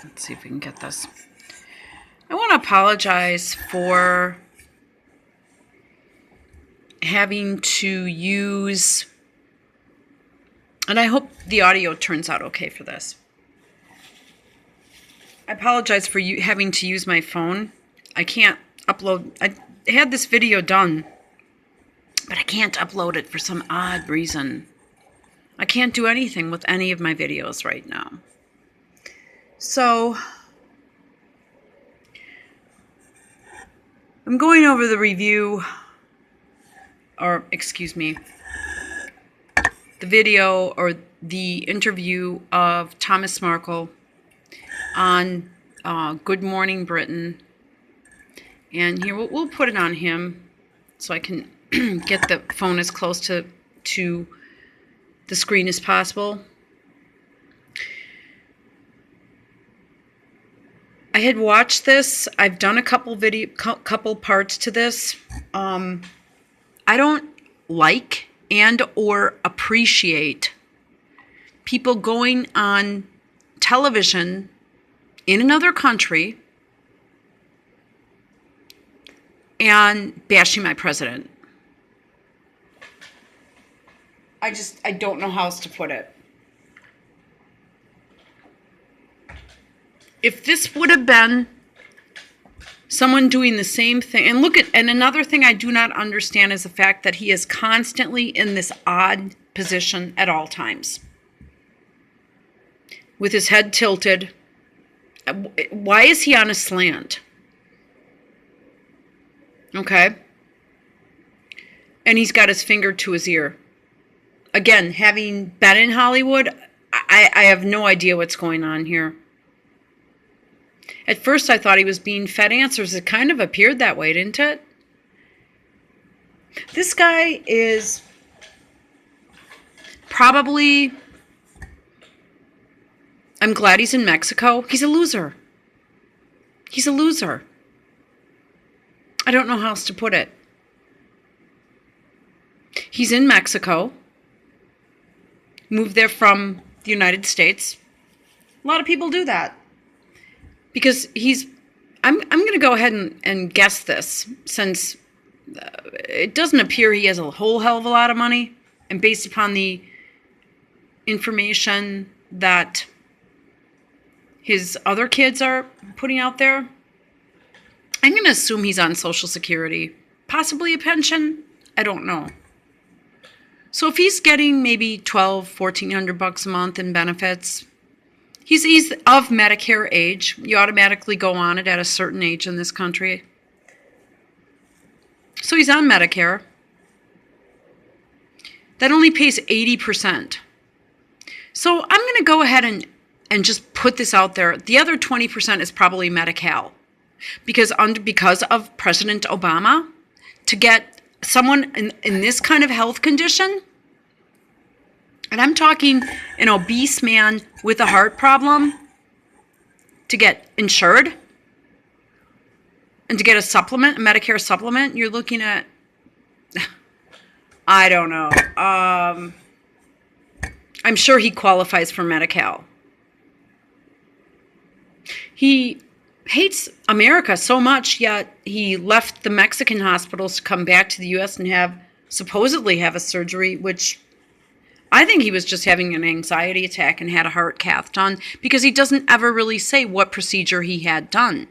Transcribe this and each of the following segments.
Let's see if we can get this. I want to apologize for having to use, and I hope the audio turns out okay for this. I apologize for you having to use my phone. I can't upload. I had this video done, but I can't upload it for some odd reason. I can't do anything with any of my videos right now. So I'm going over the review, or excuse me, the video or the interview of Thomas Markle on Good Morning Britain. And here we'll put it on him so I can get the phone as close to the screen as possible. I had watched this. I've done a couple parts to this. I don't like and or appreciate people going on television in another country and bashing my president. I don't know how else to put it. If this would have been someone doing the same thing, and another thing I do not understand is the fact that he is constantly in this odd position at all times, with his head tilted. Why is he on a slant? Okay. And he's got his finger to his ear. Again, having been in Hollywood, I have no idea what's going on here. At first, I thought he was being fed answers. It kind of appeared that way, didn't it? This guy is probably... I'm glad he's in Mexico. He's a loser. He's a loser. I don't know how else to put it. He's in Mexico. Moved there from the United States. A lot of people do that. Because I'm going to go ahead and guess this, since it doesn't appear he has a whole hell of a lot of money. And based upon the information that his other kids are putting out there, I'm going to assume he's on Social Security. Possibly a pension. I don't know. So if he's getting maybe $1,200-$1,400 a month in benefits, he's of Medicare age. You automatically go on it at a certain age in this country. So he's on Medicare. That only pays 80%. So I'm going to go ahead and just put this out there. The other 20% is probably Medi-Cal. Because of President Obama, to get someone in this kind of health condition, and I'm talking an obese man with a heart problem, to get insured and to get a supplement, a Medicare supplement, you're looking at, I don't know. I'm sure he qualifies for Medi-Cal. He hates America so much, yet he left the Mexican hospitals to come back to the U.S. and supposedly have a surgery, which I think he was just having an anxiety attack and had a heart cath done, because he doesn't ever really say what procedure he had done.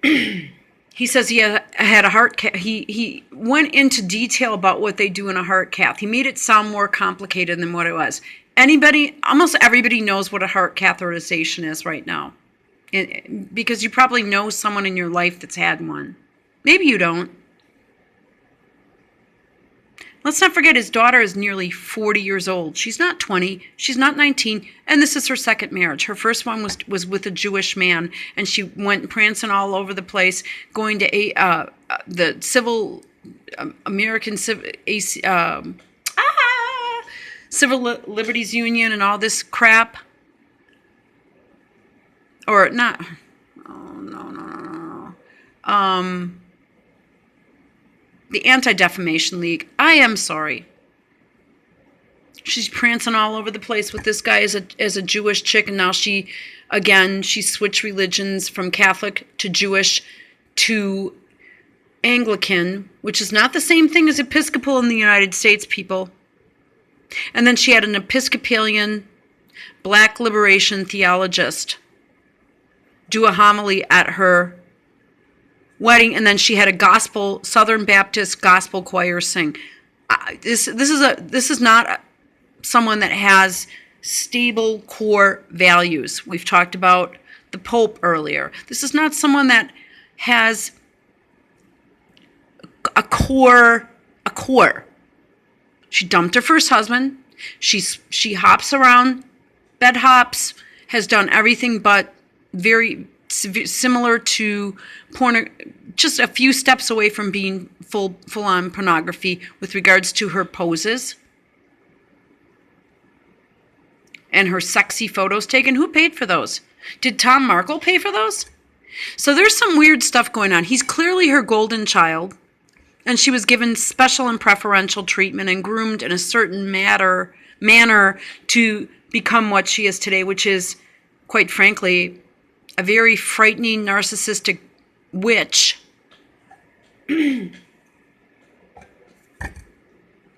He says he had a heart cath. He went into detail about what they do in a heart cath. He made it sound more complicated than what it was. Almost everybody knows what a heart catheterization is right now, because you probably know someone in your life that's had one. Maybe you don't. Let's not forget his daughter is nearly 40 years old. She's not 20. She's not 19. And this is her second marriage. Her first one was with a Jewish man. And she went prancing all over the place, going to the American Civil Liberties Union and all this crap. Or not. Oh, no. The Anti-Defamation League. I am sorry. She's prancing all over the place with this guy as a Jewish chick, and now she switched religions from Catholic to Jewish to Anglican, which is not the same thing as Episcopal in the United States, people. And then she had an Episcopalian black liberation theologist do a homily at her wedding, and then she had a Southern Baptist gospel choir sing. This is not someone that has stable core values. We've talked about the Pope earlier. This is not someone that has a core. She dumped her first husband. She hops around, bed hops, has done everything but very similar to porn, just a few steps away from being full-on pornography with regards to her poses and her sexy photos taken. Who paid for those? Did Tom Markle pay for those? So there's some weird stuff going on. He's clearly her golden child, and she was given special and preferential treatment and groomed in a certain manner to become what she is today, which is, quite frankly, a very frightening, narcissistic witch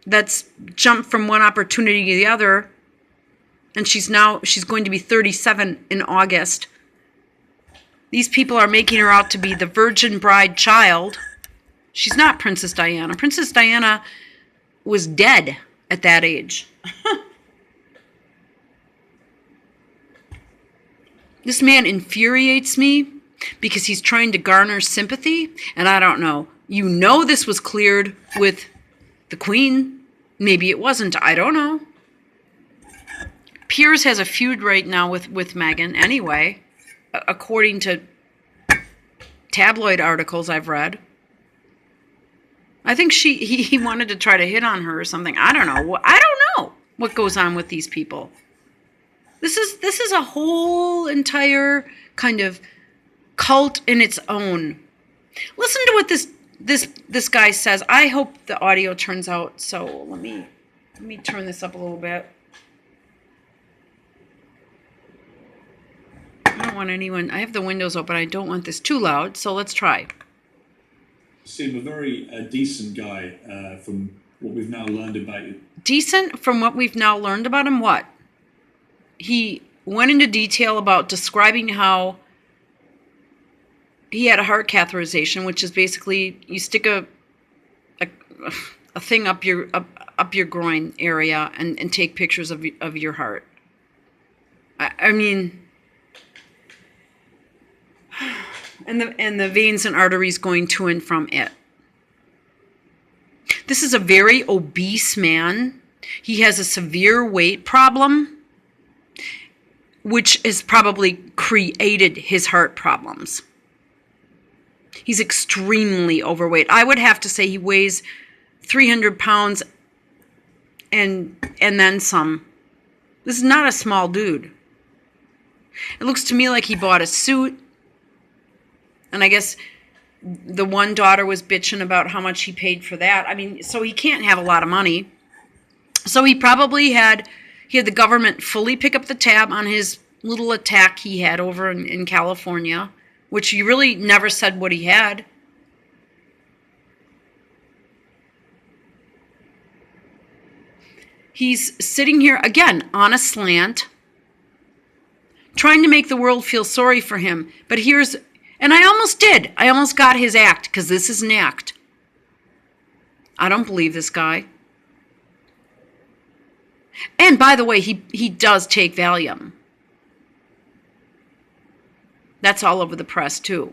that's jumped from one opportunity to the other, and she's going to be 37 in August. These people are making her out to be the virgin bride child. She's not Princess Diana. Princess Diana was dead at that age. This man infuriates me because he's trying to garner sympathy, and I don't know. You know this was cleared with the Queen. Maybe it wasn't. I don't know. Piers has a feud right now with Meghan anyway, according to tabloid articles I've read. I think he wanted to try to hit on her or something. I don't know. I don't know what goes on with these people. This is a whole entire kind of cult in its own. Listen to what this guy says. I hope the audio turns out. So let me turn this up a little bit. I don't want anyone. I have the windows open. I don't want this too loud. So let's try. Seem a very decent guy from what we've now learned about you. Decent from what we've now learned about him? What? He went into detail about describing how he had a heart catheterization, which is basically you stick a thing up your groin area and take pictures of your heart. I mean, and the veins and arteries going to and from it. This is a very obese man. He has a severe weight problem, which has probably created his heart problems. He's extremely overweight. I would have to say he weighs 300 pounds and then some. This is not a small dude. It looks to me like he bought a suit. And I guess the one daughter was bitching about how much he paid for that. I mean, so he can't have a lot of money. So he probably had the government fully pick up the tab on his little attack he had over in California, which he really never said what he had. He's sitting here, again, on a slant, trying to make the world feel sorry for him. But and I almost did. I almost got his act, because this is an act. I don't believe this guy. And by the way, he does take Valium. That's all over the press, too.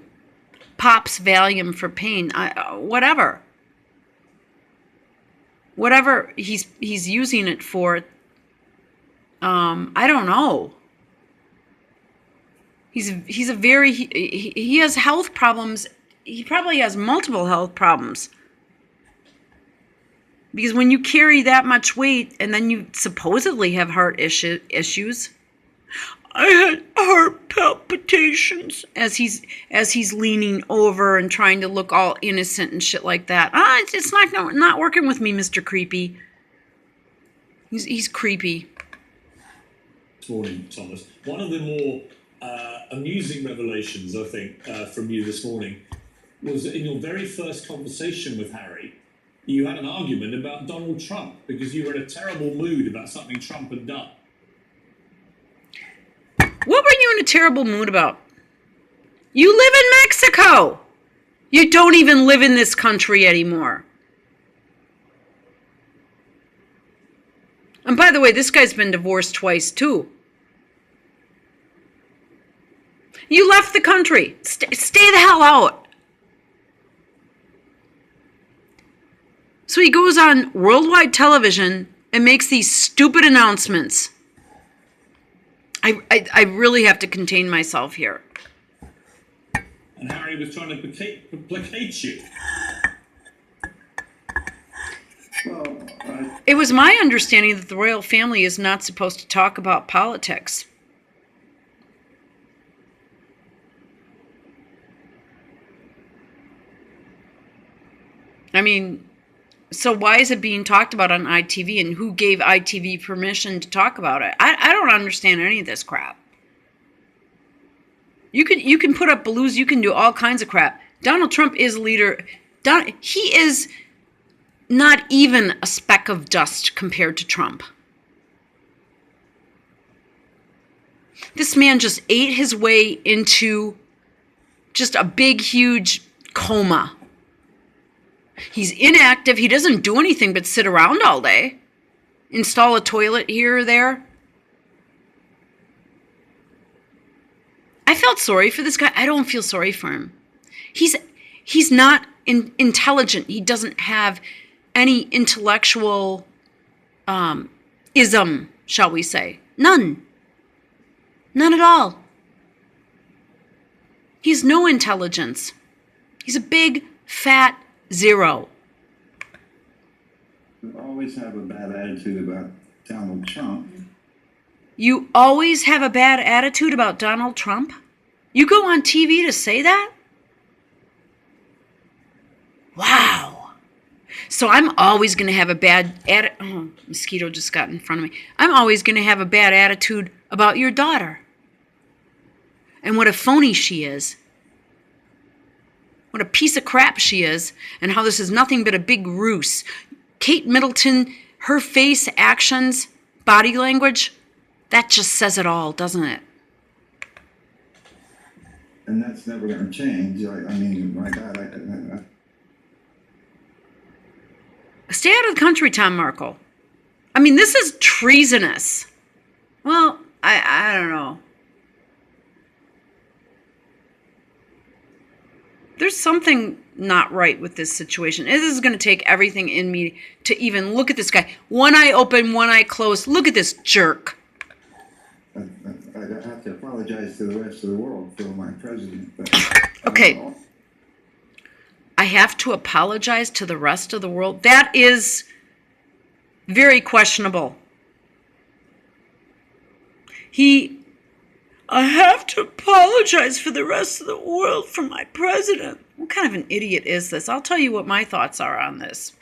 Pops Valium for pain. Whatever. Whatever he's using it for, I don't know. He has health problems. He probably has multiple health problems. Because when you carry that much weight and then you supposedly have heart issues. I had heart palpitations as he's leaning over and trying to look all innocent and shit like that. It's not working with me, Mr. Creepy. He's creepy. This morning, Thomas. One of the more amusing revelations, I think, from you this morning was that in your very first conversation with Harry, you had an argument about Donald Trump because you were in a terrible mood about something Trump had done. What were you in a terrible mood about? You live in Mexico. You don't even live in this country anymore. And by the way, this guy's been divorced twice too. You left the country. Stay the hell out. So he goes on worldwide television and makes these stupid announcements. I really have to contain myself here. And Harry was trying to placate you. Well, It was my understanding that the royal family is not supposed to talk about politics. I mean, so why is it being talked about on ITV, and who gave ITV permission to talk about it? I don't understand any of this crap. You can put up balloons, you can do all kinds of crap. Donald Trump is leader. He is not even a speck of dust compared to Trump. This man just ate his way into just a big, huge coma. He's inactive. He doesn't do anything but sit around all day. Install a toilet here or there. I felt sorry for this guy. I don't feel sorry for him. He's not intelligent. He doesn't have any intellectual ism, shall we say. None. None at all. He has no intelligence. He's a big, fat zero. you always have a bad attitude about Donald Trump. You always have a bad attitude about Donald Trump? You go on TV to say that? Wow. So I'm always going to have a bad attitude. Oh, mosquito just got in front of me. I'm always going to have a bad attitude about your daughter. And what a phony she is. What a piece of crap she is. And how this is nothing but a big ruse. Kate Middleton, her face, actions, body language, that just says it all, doesn't it? And that's never going to change. I mean, my God, Stay out of the country, Tom Markle. I mean, this is treasonous. Well, I don't know. There's something not right with this situation. This is going to take everything in me to even look at this guy. One eye open, one eye closed. Look at this jerk. I have to apologize to the rest of the world for my president. But Okay. I have to apologize to the rest of the world. That is very questionable. I have to apologize for the rest of the world for my president. What kind of an idiot is this? I'll tell you what my thoughts are on this.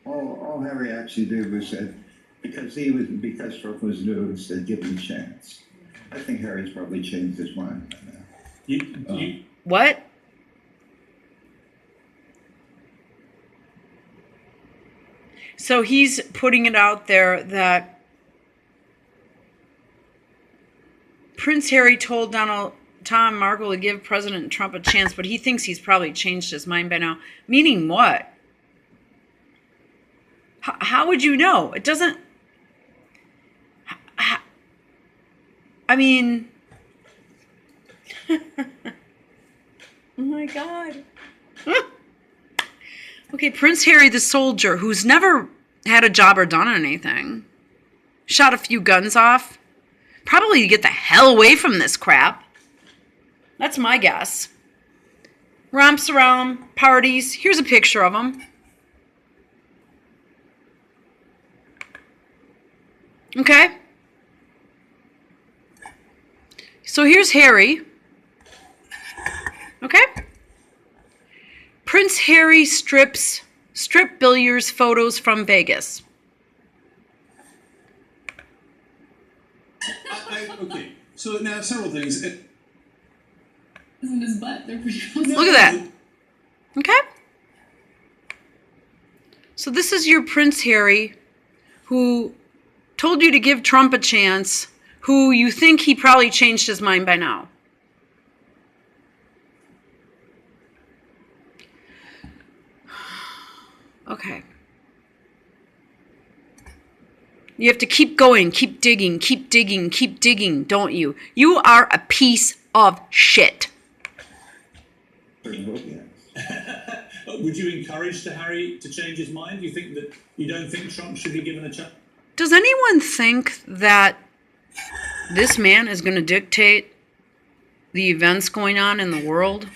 all Harry actually did was said, because Trump was new, said give him a chance. I think Harry's probably changed his mind by now. What? So he's putting it out there that Prince Harry told Tom Markle to give President Trump a chance, but he thinks he's probably changed his mind by now. Meaning what? How would you know? It doesn't... I mean... oh my God. Okay, Prince Harry the soldier, who's never had a job or done anything, shot a few guns off, probably to get the hell away from this crap. That's my guess. Romps around, parties. Here's a picture of him. Okay? So here's Harry. Okay? Prince Harry strip billiards photos from Vegas. Okay, so now several things. Isn't his butt? They're pretty close. Look at that. Okay? So this is your Prince Harry, who told you to give Trump a chance, who you think he probably changed his mind by now. Okay. You have to keep going, keep digging, keep digging, keep digging, don't you? You are a piece of shit. Would you encourage Harry to change his mind? You don't think Trump should be given a chance? Does anyone think that this man is going to dictate the events going on in the world?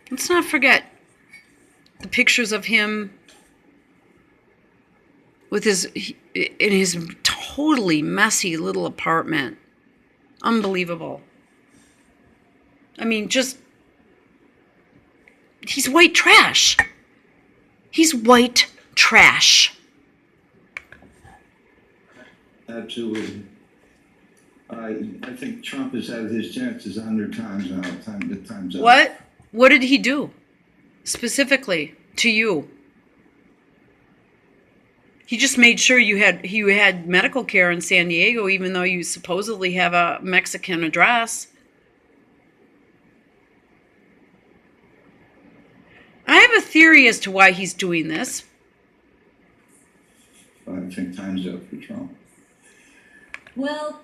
Let's not forget the pictures of him with in his totally messy little apartment. Unbelievable. I mean, he's white trash. He's white trash. Absolutely. I think Trump has had his chances 100 times now. The time's up. What? What did he do specifically to you? He just made sure you had medical care in San Diego, even though you supposedly have a Mexican address. I have a theory as to why he's doing this. I think time's up for Trump. Well,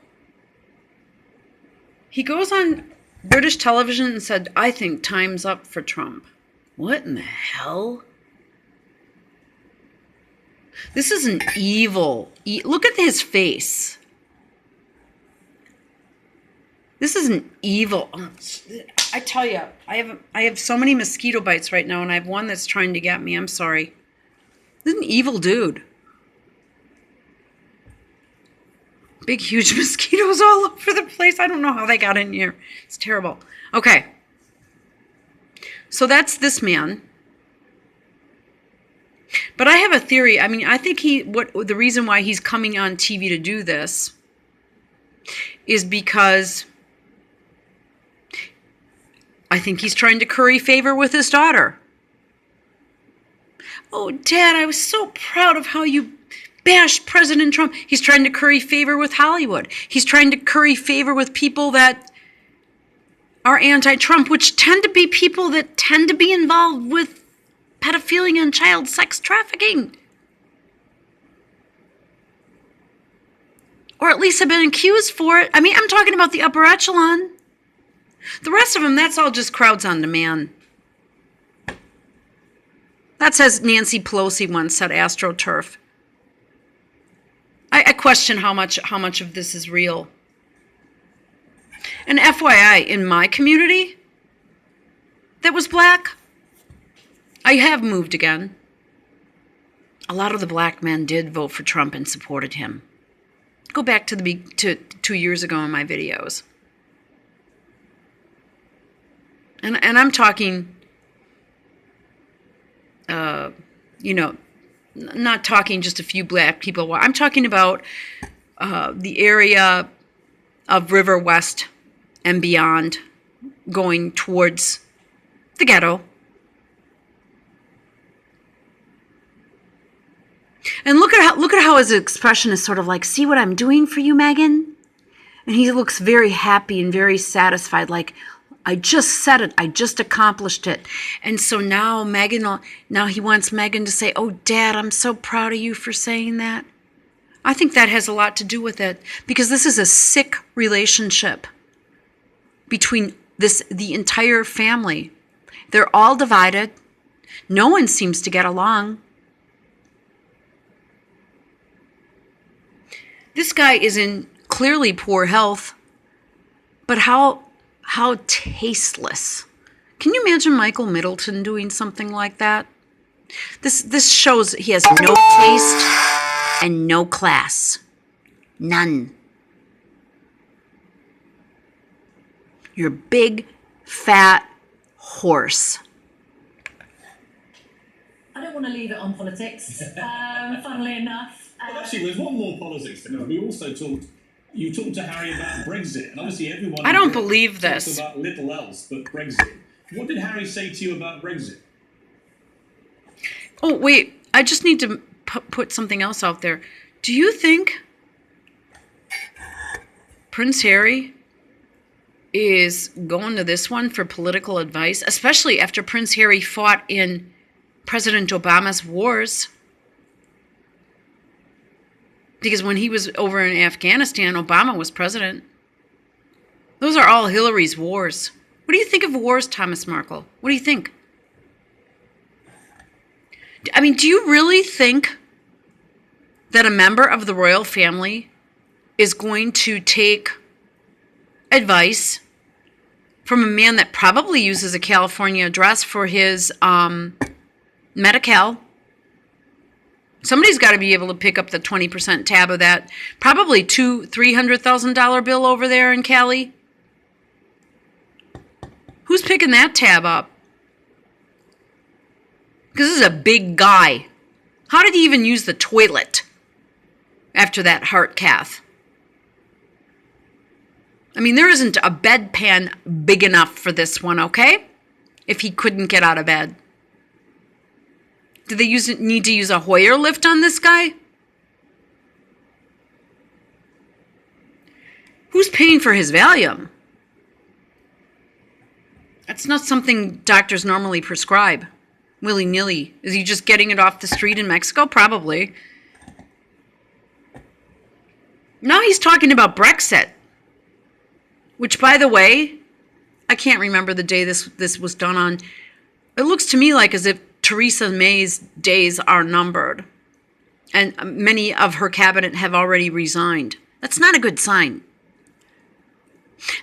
He goes on British television and said, I think time's up for Trump. What in the hell? This is an evil. Look at his face. This is an evil. I tell you, I have so many mosquito bites right now, and I have one that's trying to get me. I'm sorry. This is an evil dude. Big, huge mosquitoes all over the place. I don't know how they got in here. It's terrible. Okay. So that's this man. But I have a theory. I mean, I think the reason why he's coming on TV to do this is because I think he's trying to curry favor with his daughter. Oh, Dad, I was so proud of how you bashed President Trump. He's trying to curry favor with Hollywood. He's trying to curry favor with people that are anti-Trump, which tend to be people that tend to be involved with pedophilia and child sex trafficking. Or at least have been accused for it. I mean, I'm talking about the upper echelon. The rest of them, that's all just crowds on demand. That's as Nancy Pelosi once said, AstroTurf. I question how much of this is real. And FYI, in my community that was black, I have moved again. A lot of the black men did vote for Trump and supported him. Go back to 2 years ago in my videos. And I'm talking, not talking just a few black people. I'm talking about the area of River West and beyond, going towards the ghetto. And look at how his expression is sort of like, see what I'm doing for you, Megan? And he looks very happy and very satisfied, like, I just said it. I just accomplished it. And so now he wants Megan to say, oh, Dad, I'm so proud of you for saying that. I think that has a lot to do with it, because this is a sick relationship between the entire family. They're all divided. No one seems to get along. This guy is in clearly poor health, but how tasteless. Can you imagine Michael Middleton doing something like that? This shows he has no taste and no class. None. You're a big, fat horse. I don't want to leave it on politics, funnily enough. Well, actually, there's one more politics thing. We also talked. You talked to Harry about Brexit, and obviously everyone. I don't believe talks this. about little else but Brexit. What did Harry say to you about Brexit? Oh, wait. I just need to put something else out there. Do you think Prince Harry is going to this one for political advice, especially after Prince Harry fought in President Obama's wars? Because when he was over in Afghanistan, Obama was president. Those are all Hillary's wars. What do you think of wars, Thomas Markle? What do you think? I mean, do you really think that a member of the royal family is going to take advice from a man that probably uses a California address for his Medi-Cal? Somebody's got to be able to pick up the 20% tab of that probably $300,000 bill over there in Cali. Who's picking that tab up? Because this is a big guy. How did he even use the toilet after that heart cath? I mean, there isn't a bedpan big enough for this one, okay? If he couldn't get out of bed. Did they need to use a Hoyer lift on this guy? Who's paying for his Valium? That's not something doctors normally prescribe willy-nilly. Is he just getting it off the street in Mexico? Probably. Now he's talking about Brexit. Which, by the way, I can't remember the day this was done on. It looks to me like as if Theresa May's days are numbered. And many of her cabinet have already resigned. That's not a good sign.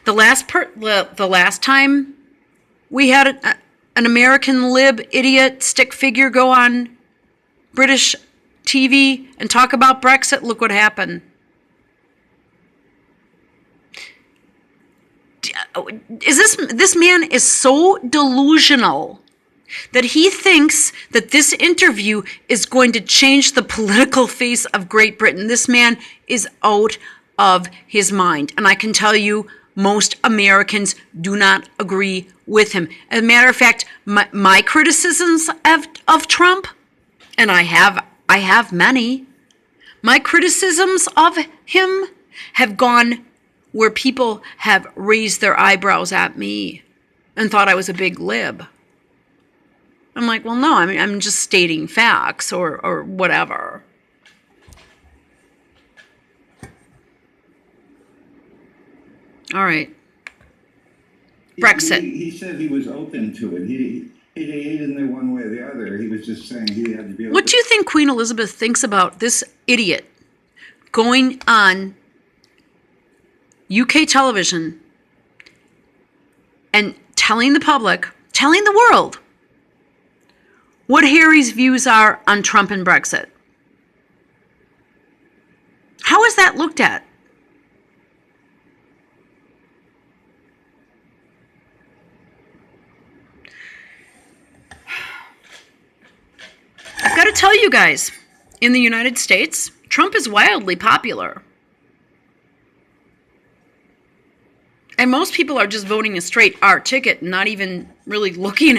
The last time we had an American lib idiot stick figure go on British TV and talk about Brexit, look what happened. This man is so delusional that he thinks that this interview is going to change the political face of Great Britain. This man is out of his mind. And I can tell you, most Americans do not agree with him. As a matter of fact, my criticisms of Trump, and I have many, my criticisms of him have gone where people have raised their eyebrows at me and thought I was a big lib. I'm like, well, no, I'm just stating facts or whatever. All right. Brexit. He said he was open to it. He didn't know one way or the other. He was just saying he had to be able What do you think Queen Elizabeth thinks about this idiot going on UK television and telling the public, telling the world, what Harry's views are on Trump and Brexit? How is that looked at? I've got to tell you guys, in the United States, Trump is wildly popular. And most people are just voting a straight R ticket, not even really looking